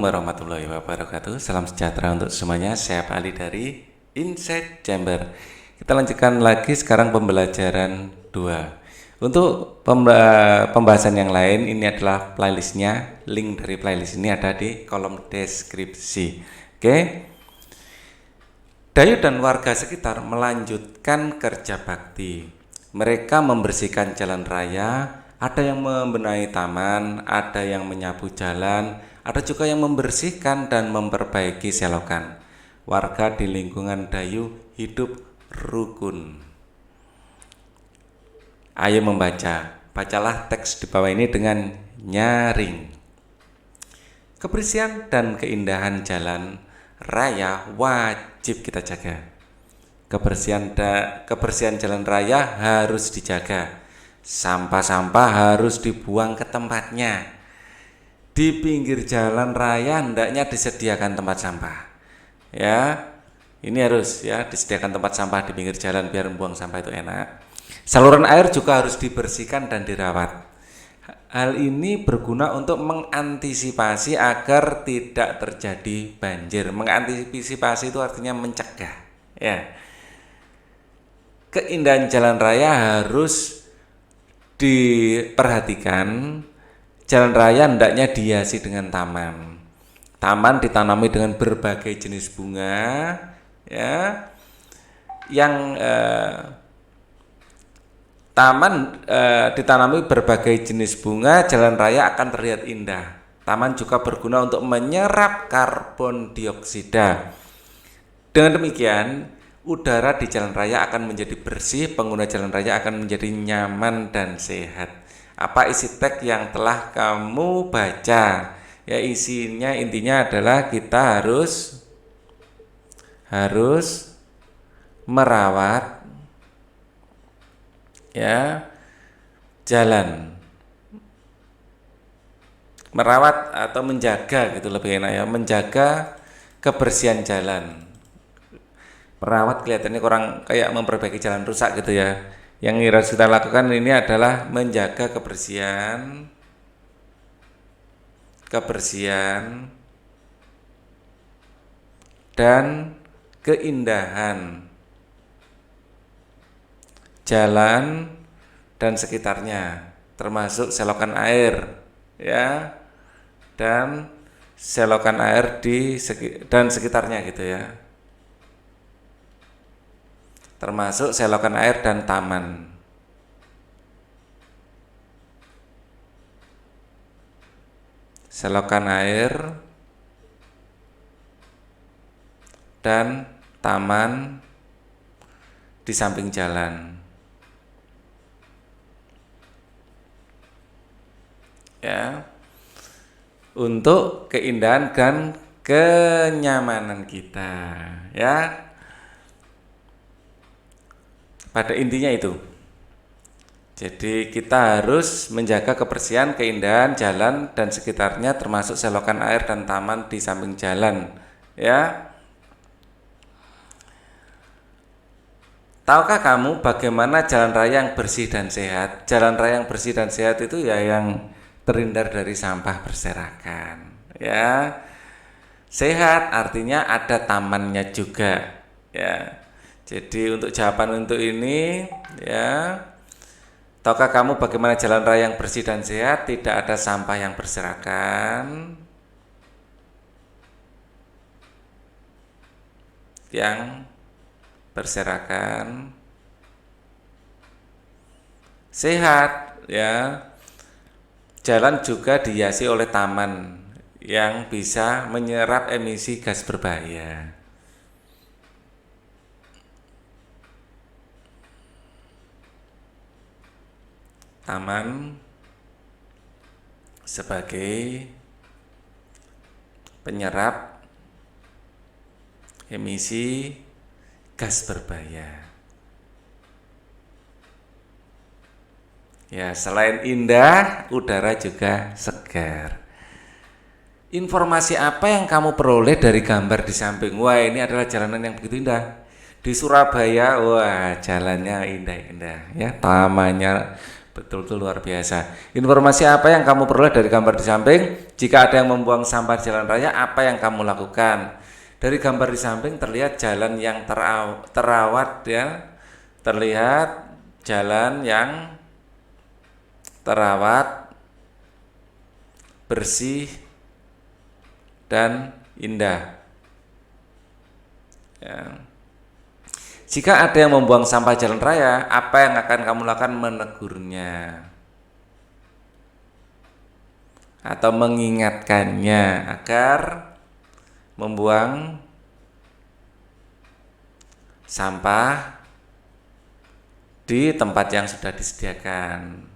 Warahmatullahi wabarakatuh. Salam sejahtera untuk semuanya. Saya Pak Ali dari Inside Chamber. Kita lanjutkan lagi sekarang pembelajaran 2. Untuk pembahasan yang lain, ini adalah playlistnya. Link dari playlist ini ada di kolom deskripsi. Oke. Dayu dan warga sekitar melanjutkan kerja bakti. Mereka membersihkan jalan raya, ada yang membenahi taman, ada yang menyapu jalan, ada juga yang membersihkan dan memperbaiki selokan. Warga di lingkungan Dayu hidup rukun. Ayo membaca. Bacalah teks di bawah ini dengan nyaring. Kebersihan dan keindahan jalan raya wajib kita jaga. Kebersihan jalan raya harus dijaga. Sampah-sampah harus dibuang ke tempatnya. Di pinggir jalan raya hendaknya disediakan tempat sampah. Ya, ini harus ya disediakan tempat sampah di pinggir jalan biar membuang sampah itu enak. Saluran air juga harus dibersihkan dan dirawat. Hal ini berguna untuk mengantisipasi agar tidak terjadi banjir. Mengantisipasi itu artinya mencegah. Ya. Keindahan jalan raya harus diperhatikan. Jalan raya hendaknya dihiasi dengan taman. Taman ditanami dengan berbagai jenis bunga, ya. Taman ditanami berbagai jenis bunga, jalan raya akan terlihat indah. Taman juga berguna untuk menyerap karbon dioksida. Dengan demikian, udara di jalan raya akan menjadi bersih, pengguna jalan raya akan menjadi nyaman dan sehat. Apa isi teks yang telah kamu baca? Ya, intinya adalah kita harus merawat ya jalan, merawat atau menjaga gitu lebih enak ya, menjaga kebersihan jalan. Merawat kelihatannya kurang kayak memperbaiki jalan rusak gitu ya. Yang harus kita lakukan ini adalah menjaga kebersihan dan keindahan jalan dan sekitarnya, termasuk selokan air ya, dan selokan air dan sekitarnya gitu ya, termasuk selokan air dan taman. Selokan air dan taman di samping jalan. Ya. Untuk keindahan dan kenyamanan kita, ya. Pada intinya itu. Jadi kita harus menjaga kebersihan, keindahan jalan dan sekitarnya, termasuk selokan air dan taman di samping jalan. Ya. Tahukah kamu bagaimana jalan raya yang bersih dan sehat? Jalan raya yang bersih dan sehat itu ya yang terhindar dari sampah berserakan. Ya. Sehat artinya ada tamannya juga. Ya. Jadi untuk jawaban untuk ini ya, tahukah kamu bagaimana jalan raya yang bersih dan sehat? Tidak ada sampah yang berserakan, sehat ya. Jalan juga dihiasi oleh taman yang bisa menyerap emisi gas berbahaya. Taman sebagai penyerap emisi gas berbahaya. Ya, selain indah, udara juga segar. Informasi apa yang kamu peroleh dari gambar di samping? Wah, ini adalah jalanan yang begitu indah. Di Surabaya, wah, jalannya indah-indah ya, tamannya Betul-betul luar biasa. Informasi apa yang kamu peroleh dari gambar di samping? Jika ada yang membuang sampah di jalan raya, apa yang kamu lakukan? Dari gambar di samping terlihat jalan yang terawat ya. Terlihat jalan yang terawat, bersih dan indah. Ya. Jika ada yang membuang sampah jalan raya, apa yang akan kamu lakukan? Menegurnya atau mengingatkannya agar membuang sampah di tempat yang sudah disediakan.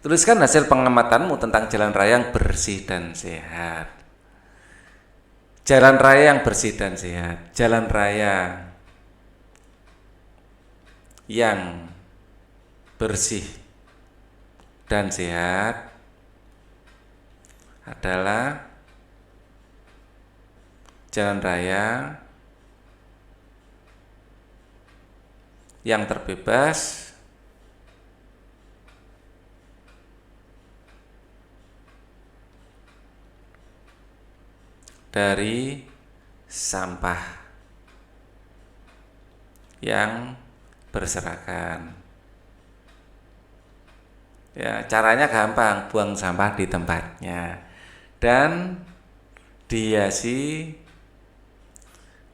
Tuliskan hasil pengamatanmu tentang jalan raya yang bersih dan sehat. Jalan raya yang bersih dan sehat. Jalan raya yang bersih dan sehat adalah jalan raya yang terbebas dari sampah yang berserakan. Ya, caranya gampang, buang sampah di tempatnya dan dihiasi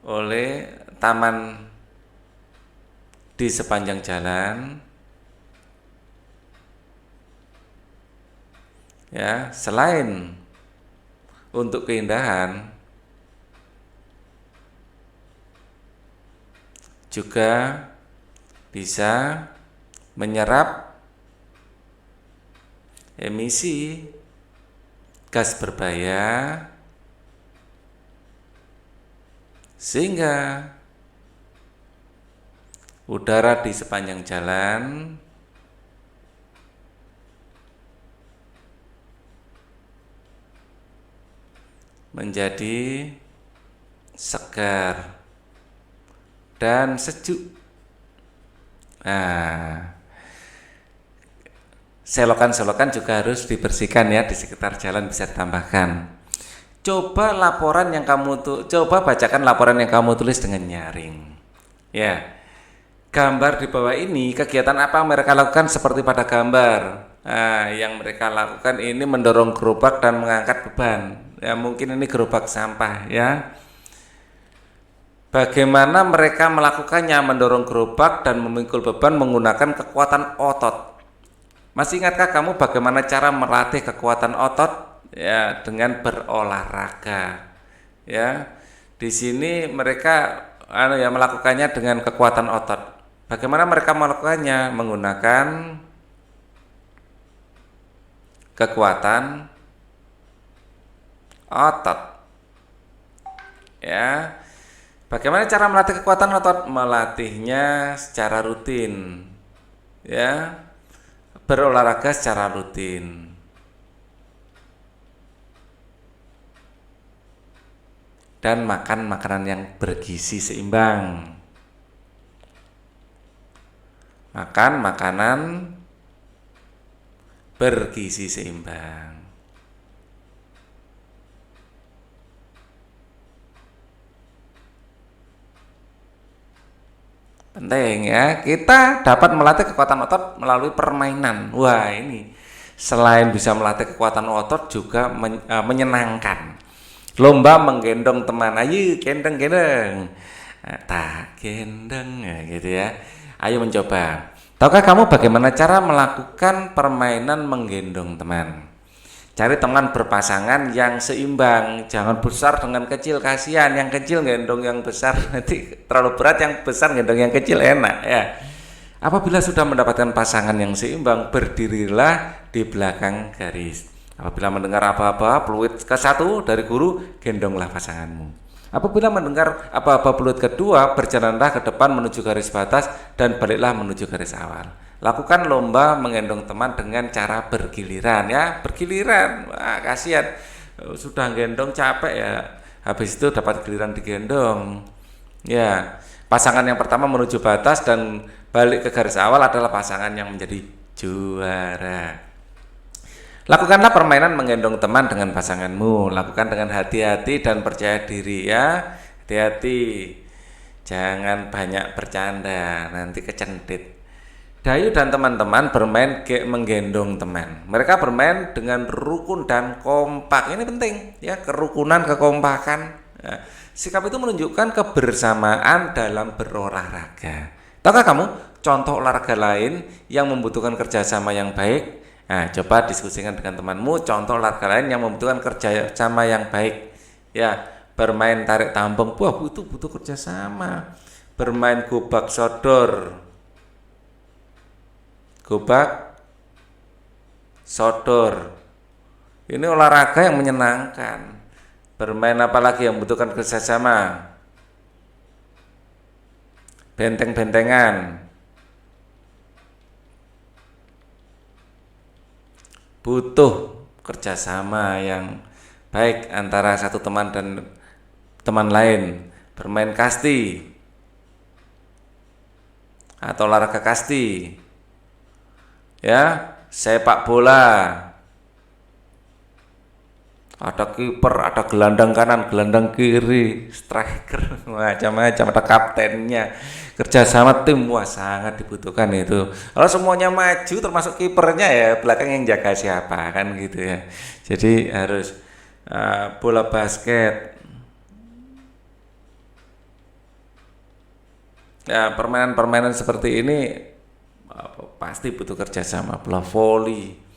oleh taman di sepanjang jalan. Ya, selain untuk keindahan, juga bisa menyerap emisi gas berbahaya sehingga udara di sepanjang jalan menjadi segar dan sejuk. Nah, selokan-selokan juga harus dibersihkan ya, di sekitar jalan bisa ditambahkan. Coba bacakan laporan yang kamu tulis dengan nyaring. Ya. Gambar di bawah ini, kegiatan apa mereka lakukan seperti pada gambar. Nah, yang mereka lakukan ini mendorong gerobak dan mengangkat beban. Ya, mungkin ini gerobak sampah ya. Bagaimana mereka melakukannya? Mendorong gerobak dan memikul beban menggunakan kekuatan otot. Masih ingatkah kamu bagaimana cara melatih kekuatan otot? Ya, dengan berolahraga. Ya, di sini mereka melakukannya dengan kekuatan otot. Bagaimana mereka melakukannya? Menggunakan kekuatan otot. Ya. Bagaimana cara melatih kekuatan otot? Melatihnya secara rutin. Ya. Berolahraga secara rutin. Dan makan makanan yang bergizi seimbang. Makan makanan bergizi seimbang. Penting ya, kita dapat melatih kekuatan otot melalui permainan. Wah, ini selain bisa melatih kekuatan otot juga menyenangkan. Lomba menggendong teman. Ayo gendong-gendong. Tak gendong gitu ya. Ayo mencoba. Tahukah kamu bagaimana cara melakukan permainan menggendong teman? Cari teman berpasangan yang seimbang, jangan besar dengan kecil, kasihan yang kecil gendong yang besar, nanti terlalu berat, yang besar gendong yang kecil enak ya. Apabila sudah mendapatkan pasangan yang seimbang, berdirilah di belakang garis. Apabila mendengar apa-apa peluit ke satu dari guru, gendonglah pasanganmu. Apabila mendengar apa-apa peluit kedua, berjalanlah ke depan menuju garis batas dan baliklah menuju garis awal. Lakukan lomba menggendong teman dengan cara bergiliran ya, bergiliran. Wah, kasihan. Sudah gendong capek ya, habis itu dapat giliran digendong. Ya, pasangan yang pertama menuju batas dan balik ke garis awal adalah pasangan yang menjadi juara. Lakukanlah permainan menggendong teman dengan pasanganmu. Lakukan dengan hati-hati dan percaya diri ya. Hati-hati. Jangan banyak bercanda, nanti kecendit. Dayu dan teman-teman bermain menggendong teman. Mereka bermain dengan rukun dan kompak. Ini penting ya, kerukunan, kekompakan. Nah, sikap itu menunjukkan kebersamaan dalam berolahraga. Tahukah kamu contoh olahraga lain yang membutuhkan kerjasama yang baik? Nah, coba diskusikan dengan temanmu contoh olahraga lain yang membutuhkan kerjasama yang baik. Ya, bermain tarik tambang, wah itu butuh kerjasama. Bermain gobak sodor, ini olahraga yang menyenangkan. Bermain apa lagi yang membutuhkan kerjasama? Benteng-bentengan, butuh kerjasama yang baik antara satu teman dan teman lain. Bermain kasti atau olahraga kasti, ya, sepak bola, ada kiper, ada gelandang kanan, gelandang kiri, striker, macam-macam, ada kaptennya. Kerjasama tim, wah sangat dibutuhkan itu. Kalau semuanya maju termasuk kipernya, ya belakang yang jaga siapa kan gitu ya. Jadi harus bola basket, ya permainan-permainan seperti ini pasti butuh kerjasama. Bola voli.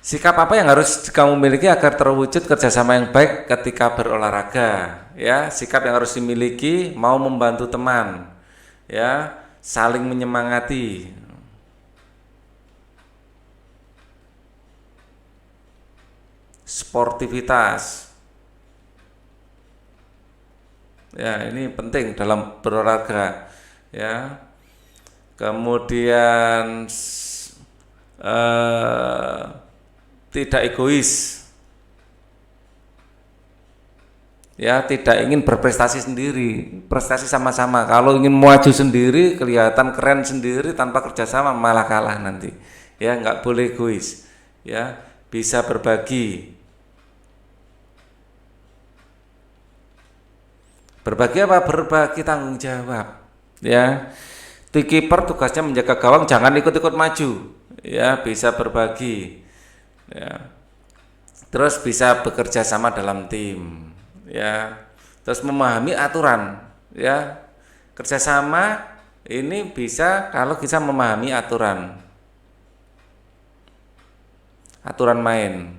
Sikap apa yang harus kamu miliki agar terwujud kerjasama yang baik ketika berolahraga? Ya, sikap yang harus dimiliki, mau membantu teman, ya, saling menyemangati, sportivitas. Ya, ini penting dalam berolahraga. Ya, kemudian tidak egois, ya, tidak ingin berprestasi sendiri, prestasi sama-sama. Kalau ingin maju sendiri, kelihatan keren sendiri tanpa kerjasama malah kalah nanti. Ya, nggak boleh egois, ya, bisa berbagi. Berbagi apa? Berbagi tanggung jawab. Ya, kiper tugasnya menjaga gawang, jangan ikut-ikut maju. Ya, bisa berbagi. Ya, terus bisa bekerja sama dalam tim, ya, terus memahami aturan, ya, kerjasama ini bisa kalau bisa memahami aturan main.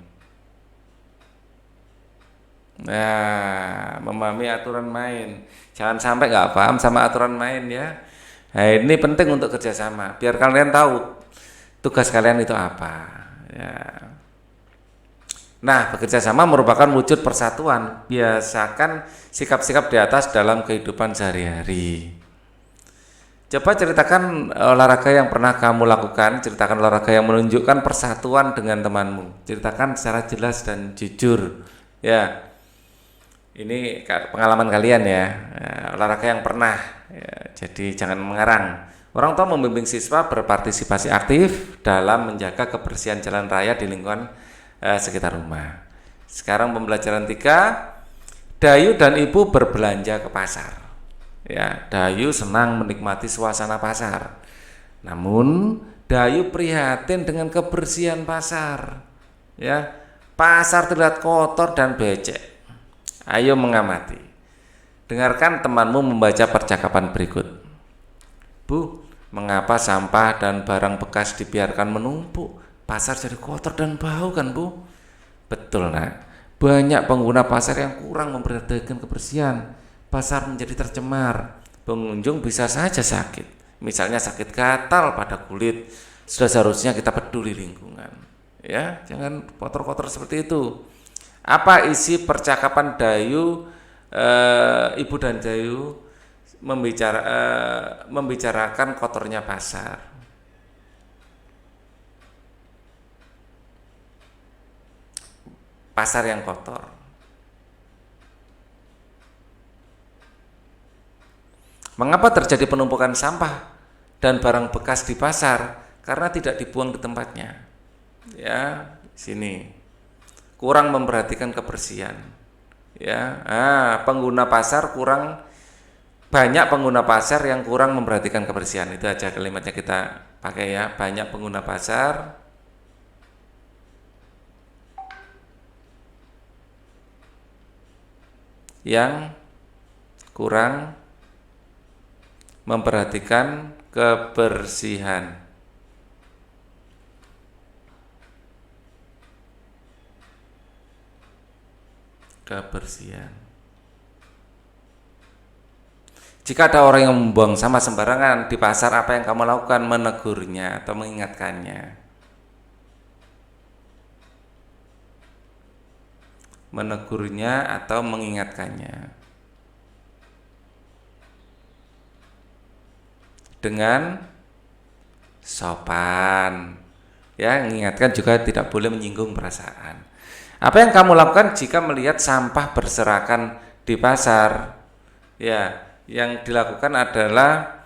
Nah, memahami aturan main, jangan sampai nggak paham sama aturan main ya. Nah, ini penting untuk kerjasama, biar kalian tahu tugas kalian itu apa. Ya. Nah, bekerja sama merupakan wujud persatuan. Biasakan sikap-sikap di atas dalam kehidupan sehari-hari. Coba ceritakan olahraga yang pernah kamu lakukan. Ceritakan olahraga yang menunjukkan persatuan dengan temanmu. Ceritakan secara jelas dan jujur. Ya, ini pengalaman kalian ya. Olahraga yang pernah. Ya, jadi jangan mengarang. Orang tua membimbing siswa berpartisipasi aktif dalam menjaga kebersihan jalan raya di lingkungan sekitar rumah. Sekarang pembelajaran 3, Dayu dan Ibu berbelanja ke pasar. Ya, Dayu senang menikmati suasana pasar. Namun Dayu prihatin dengan kebersihan pasar. Ya, pasar terlihat kotor dan becek. Ayo mengamati. Dengarkan temanmu membaca percakapan berikut. Bu, mengapa sampah dan barang bekas dibiarkan menumpuk? Pasar jadi kotor dan bau kan, Bu? Betul, Nak. Banyak pengguna pasar yang kurang memperhatikan kebersihan. Pasar menjadi tercemar. Pengunjung bisa saja sakit. Misalnya sakit gatal pada kulit. Sudah seharusnya kita peduli lingkungan. Ya, jangan kotor-kotor seperti itu. Apa isi percakapan Dayu, Ibu dan Dayu membicarakan kotornya pasar? pasar yang kotor. Mengapa terjadi penumpukan sampah dan barang bekas di pasar? Karena tidak dibuang di tempatnya. Ya, sini kurang memperhatikan kebersihan. Ya, pengguna pasar kurang banyak pengguna pasar yang kurang memperhatikan kebersihan. Itu aja kalimatnya kita pakai ya. Banyak pengguna pasar yang kurang memperhatikan kebersihan. Jika ada orang yang membuang sampah sembarangan di pasar, apa yang kamu lakukan? Menegurnya atau mengingatkannya. Menegurnya atau mengingatkannya dengan sopan. Ya, mengingatkan juga tidak boleh menyinggung perasaan. Apa yang kamu lakukan jika melihat sampah berserakan di pasar? Ya, yang dilakukan adalah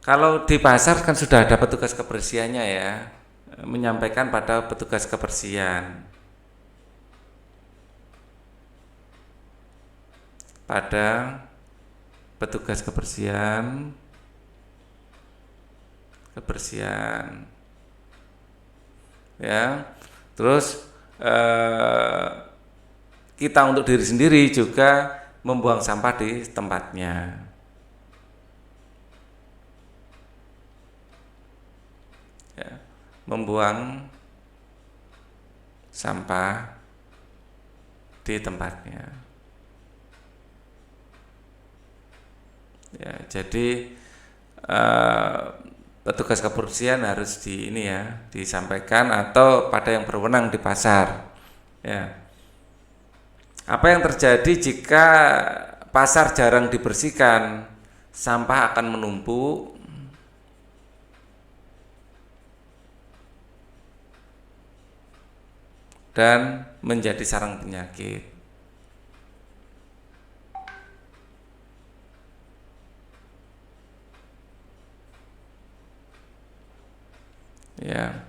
kalau di pasar kan sudah ada petugas kebersihannya ya, menyampaikan pada petugas kebersihan, pada petugas kebersihan ya. Terus kita untuk diri sendiri juga membuang sampah di tempatnya. Ya, membuang sampah di tempatnya. Ya, jadi petugas kebersihan harus disampaikan atau pada yang berwenang di pasar. Ya. Apa yang terjadi jika pasar jarang dibersihkan? Sampah akan menumpuk dan menjadi sarang penyakit. Ya.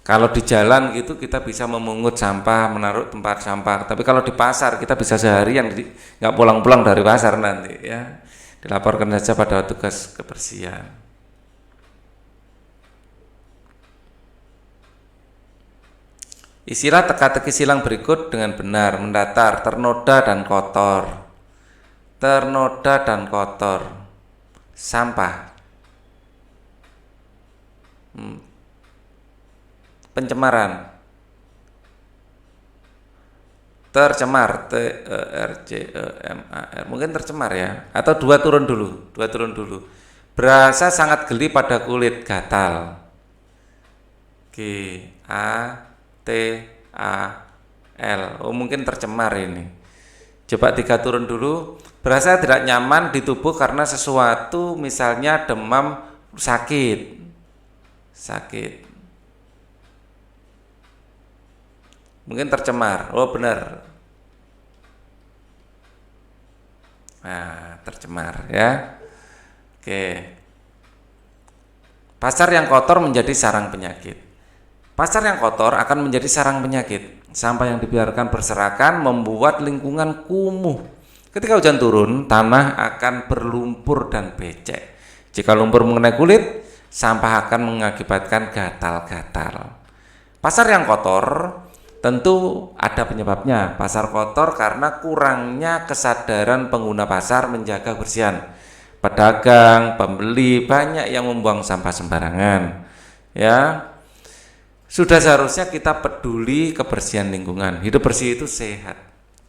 Kalau di jalan gitu kita bisa memungut sampah, menaruh tempat sampah. Tapi kalau di pasar kita bisa seharian nggak pulang-pulang dari pasar nanti ya. Dilaporkan saja pada tugas kebersihan. Isilah teka-teki silang berikut dengan benar: mendatar, ternoda dan kotor. Ternoda dan kotor. Sampah. Pencemaran. Tercemar, TERCEMAR. Mungkin tercemar ya. Atau dua turun dulu. Berasa sangat geli pada kulit, gatal. GATAL. Oh, mungkin tercemar ini. Coba 3 turun dulu. Berasa tidak nyaman di tubuh karena sesuatu, misalnya demam, sakit. Mungkin tercemar. Oh, benar. Nah, tercemar ya. Oke. Pasar yang kotor menjadi sarang penyakit. Pasar yang kotor akan menjadi sarang penyakit. Sampah yang dibiarkan berserakan membuat lingkungan kumuh. Ketika hujan turun, tanah akan berlumpur dan becek. Jika lumpur mengenai kulit, sampah akan mengakibatkan gatal-gatal. Pasar yang kotor tentu ada penyebabnya. Pasar kotor karena kurangnya kesadaran pengguna pasar menjaga kebersihan. Pedagang, pembeli banyak yang membuang sampah sembarangan. Ya. Sudah seharusnya kita peduli kebersihan lingkungan. Hidup bersih itu sehat.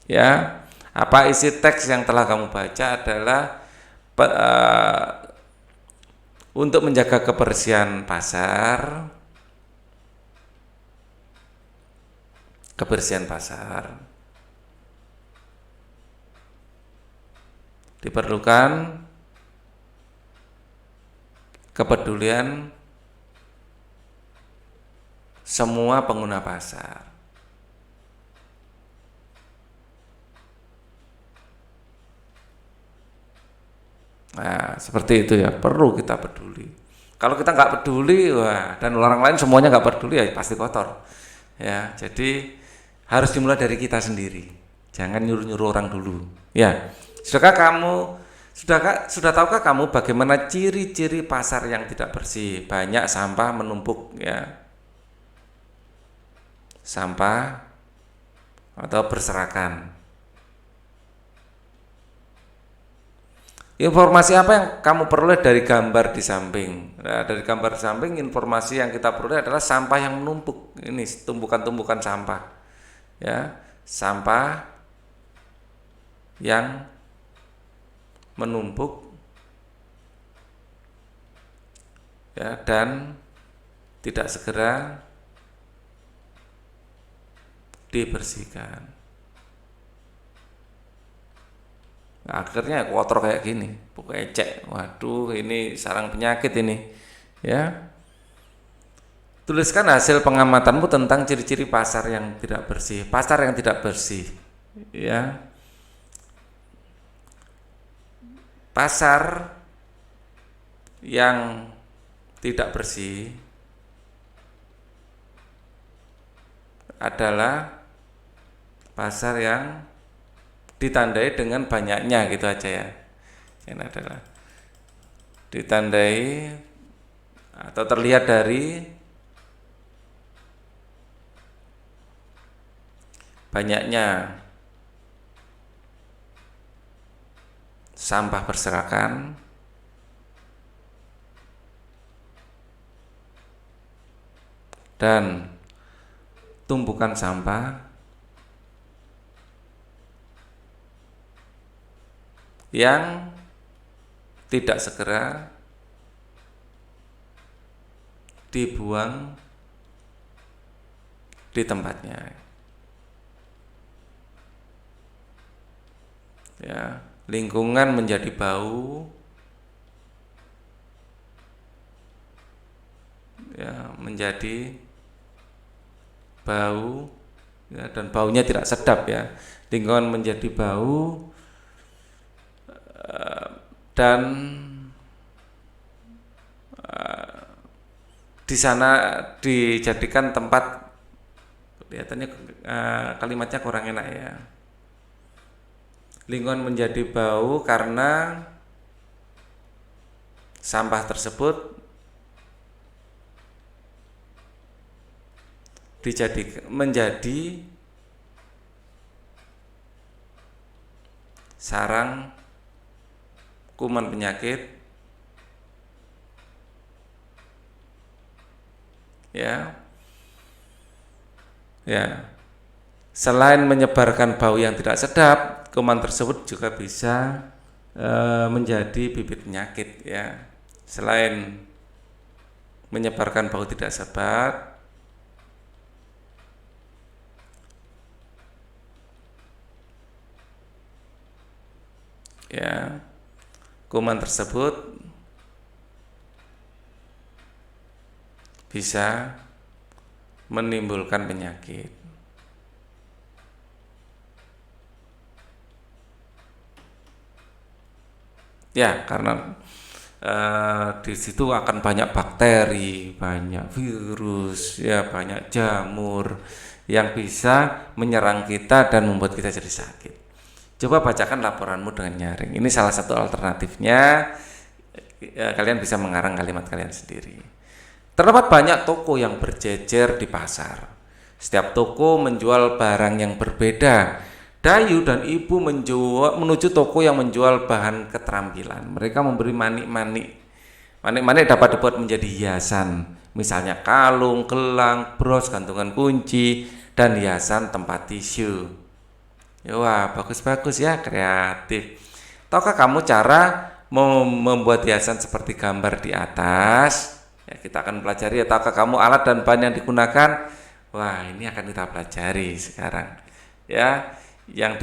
Ya. Apa isi teks yang telah kamu baca adalah untuk menjaga kebersihan pasar. Diperlukan kepedulian semua pengguna pasar. Nah, seperti itu ya, perlu kita peduli. Kalau kita nggak peduli, wah, dan orang lain semuanya nggak peduli, ya pasti kotor. Ya, jadi harus dimulai dari kita sendiri. Jangan nyuruh-nyuruh orang dulu. Ya, sudah tahukah kamu bagaimana ciri-ciri pasar yang tidak bersih? Banyak sampah menumpuk, ya, sampah atau berserakan. Informasi apa yang kamu peroleh dari gambar di samping? Nah, dari gambar di samping, informasi yang kita peroleh adalah sampah yang menumpuk. Ini tumpukan-tumpukan sampah, ya, sampah yang menumpuk, ya, dan tidak segera dibersihkan. Nah, akhirnya kotor kayak gini, pokoknya cek, waduh ini sarang penyakit ini, ya. Tuliskan hasil pengamatanmu tentang ciri-ciri pasar yang tidak bersih. Pasar yang tidak bersih, ya. Pasar yang tidak bersih adalah pasar yang ditandai dengan banyaknya, gitu aja ya. Ini adalah ditandai atau terlihat dari banyaknya sampah berserakan dan tumpukan sampah yang tidak segera dibuang di tempatnya, ya. Lingkungan menjadi bau, ya, menjadi bau, ya, dan baunya tidak sedap, ya. Lingkungan menjadi bau dan di sana dijadikan tempat, kelihatannya kalimatnya kurang enak ya. Lingkungan menjadi bau karena sampah tersebut menjadi sarang kuman penyakit, ya. Ya. Selain menyebarkan bau yang tidak sedap, kuman tersebut juga bisa menjadi bibit penyakit, ya. Selain menyebarkan bau tidak sedap, ya, kuman tersebut bisa menimbulkan penyakit. Ya, karena di situ akan banyak bakteri, banyak virus, ya, banyak jamur yang bisa menyerang kita dan membuat kita jadi sakit. Coba bacakan laporanmu dengan nyaring. Ini salah satu alternatifnya. Kalian bisa mengarang kalimat kalian sendiri. Terdapat banyak toko yang berjejer di pasar. Setiap toko menjual barang yang berbeda. Dayu dan ibu menuju toko yang menjual bahan keterampilan. Mereka memberi manik-manik. Manik-manik dapat dibuat menjadi hiasan, misalnya kalung, gelang, bros, gantungan kunci, dan hiasan tempat tisu. Wah, bagus-bagus ya, kreatif. Tahukah kamu cara membuat hiasan seperti gambar di atas? Ya, kita akan pelajari. Ya, tahukah kamu alat dan bahan yang digunakan? Wah, ini akan kita pelajari sekarang. Ya, yang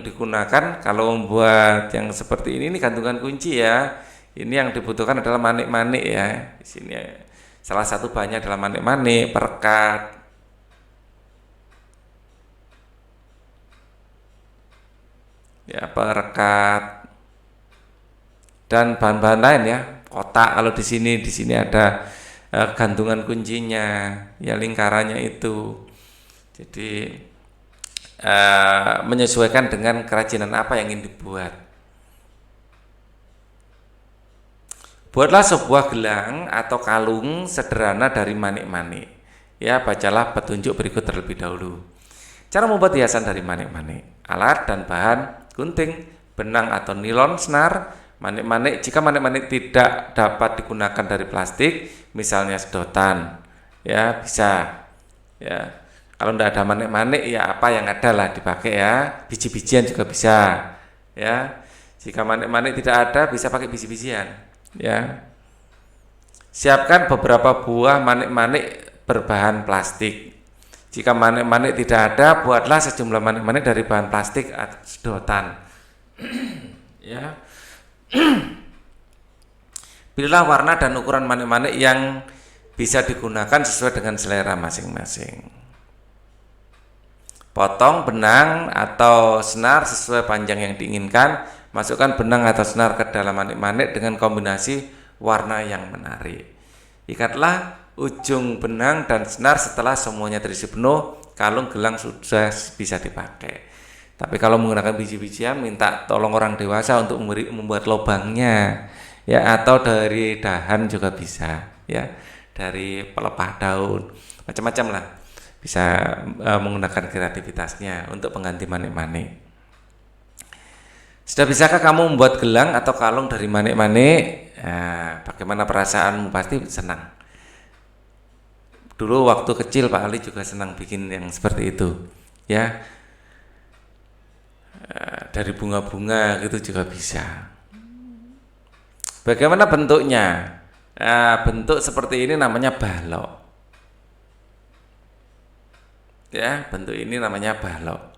digunakan kalau membuat yang seperti ini gantungan kunci, ya. Ini yang dibutuhkan adalah manik-manik, ya. Di sini ya. Salah satu bahannya adalah manik-manik, perekat, ya perekat dan bahan-bahan lain ya. Kotak kalau di sini ada gantungan kuncinya, ya lingkarannya itu. Jadi menyesuaikan dengan kerajinan apa yang ingin dibuat. Buatlah sebuah gelang atau kalung sederhana dari manik-manik. Ya, bacalah petunjuk berikut terlebih dahulu. Cara membuat hiasan dari manik-manik. Alat dan bahan: gunting, benang atau nilon, senar, manik-manik. Jika manik-manik tidak dapat digunakan dari plastik, misalnya sedotan, ya bisa. Ya, kalau tidak ada manik-manik, ya apa yang ada lah dipakai ya. Biji-bijian juga bisa. Ya, jika manik-manik tidak ada, bisa pakai biji-bijian. Ya, siapkan beberapa buah manik-manik berbahan plastik. Jika manik-manik tidak ada, buatlah sejumlah manik-manik dari bahan plastik atau sedotan. Ya, pilihlah warna dan ukuran manik-manik yang bisa digunakan sesuai dengan selera masing-masing. Potong benang atau senar sesuai panjang yang diinginkan. Masukkan benang atau senar ke dalam manik-manik dengan kombinasi warna yang menarik. Ikatlah ujung benang dan senar. Setelah semuanya terisi penuh, kalung gelang sudah bisa dipakai. Tapi kalau menggunakan biji-bijian, minta tolong orang dewasa untuk membuat lubangnya, ya, atau dari dahan juga bisa, ya, dari pelepah daun, macam-macam lah, bisa menggunakan kreativitasnya untuk pengganti manik-manik. Sudah bisakah kamu membuat gelang atau kalung dari manik-manik? Nah, bagaimana perasaanmu? Pasti senang. Dulu waktu kecil Pak Ali juga senang bikin yang seperti itu, ya. Dari bunga-bunga gitu juga bisa. Bagaimana bentuknya? Bentuk seperti ini namanya balok. Ya, bentuk ini namanya balok.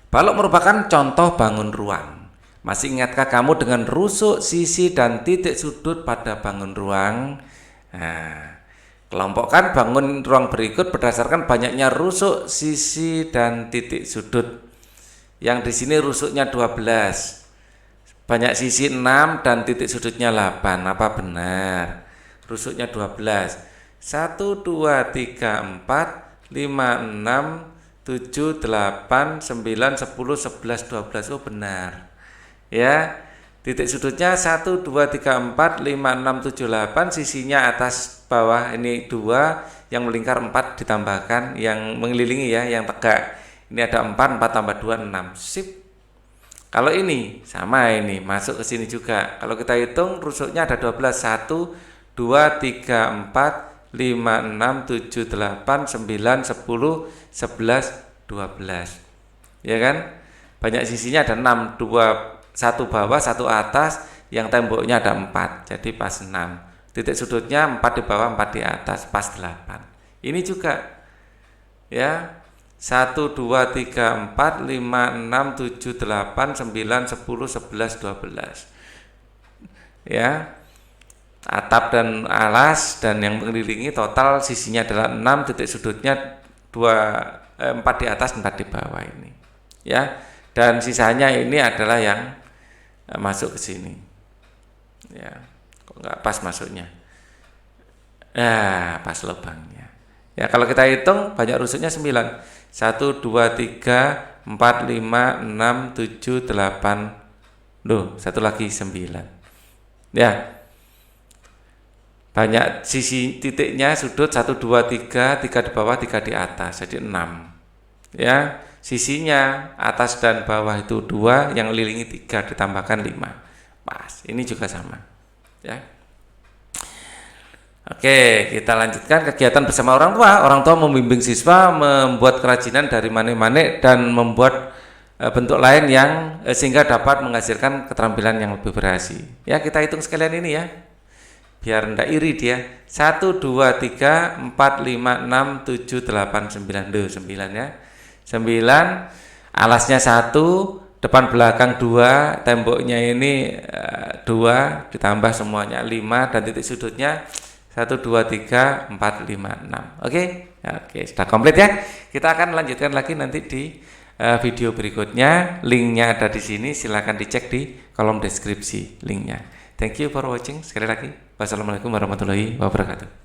Balok merupakan contoh bangun ruang. Masih ingatkah kamu dengan rusuk, sisi, dan titik sudut pada bangun ruang? Nah, kelompokkan bangun ruang berikut berdasarkan banyaknya rusuk, sisi, dan titik sudut. Yang di sini rusuknya 12, banyak sisi 6, dan titik sudutnya 8. Apa benar? Rusuknya 12. 1, 2, 3, 4, 5, 6, 7, 8, 9, 10, 11, 12. Oh benar. Ya, titik sudutnya 1, 2, 3, 4, 5, 6, 7, 8. Sisinya atas bawah ini 2, yang melingkar 4 ditambahkan, yang mengelilingi ya, yang tegak. Ini ada 4, 4 tambah 2, 6. Sip. Kalau ini sama, ini masuk ke sini juga. Kalau kita hitung rusuknya ada 12. 1, 2, 3, 4, 5, 6, 7, 8, 9, 10, 11, 12. Ya kan? Banyak sisinya ada 6, 2, 1 bawah, 1 atas, yang temboknya ada 4. Jadi pas 6. Titik sudutnya 4 di bawah, 4 di atas, pas 8. Ini juga ya. 1, 2, 3, 4, 5, 6, 7, 8, 9, 10, 11, 12. Ya. Atap dan alas dan yang mengelilingi total sisinya adalah 6, titik sudutnya 4 di atas, 4 di bawah ini. Ya. Dan sisanya ini adalah yang masuk ke sini. Ya. Kok enggak pas masuknya? Nah, pas lubangnya. Ya, kalau kita hitung banyak rusuknya 9. 1, 2, 3, 4, 5, 6, 7, 8. Loh, satu lagi 9. Ya. Banyak sisi titiknya sudut 1, 2, 3, 3 di bawah, 3 di atas, jadi 6. Ya, sisinya atas dan bawah itu 2, yang mengelilingi 3 ditambahkan 5. Pas. Ini juga sama. Ya. Oke, kita lanjutkan kegiatan bersama orang tua. Orang tua membimbing siswa membuat kerajinan dari manik-manik dan membuat bentuk lain yang sehingga dapat menghasilkan keterampilan yang lebih berhasil. Ya, kita hitung sekalian ini ya. Biar enggak iri dia. 1, 2, 3, 4, 5, 6, 7, 8, 9. Duh, 9 ya. 9, alasnya 1, depan belakang 2, temboknya ini 2 ditambah semuanya 5 dan titik sudutnya 1, 2, 3, 4, 5, 6. Oke, sudah komplit ya. Kita akan lanjutkan lagi nanti di video berikutnya. Linknya ada di sini, silahkan dicek di kolom deskripsi linknya. Thank you for watching. Sekali lagi, wassalamualaikum warahmatullahi wabarakatuh.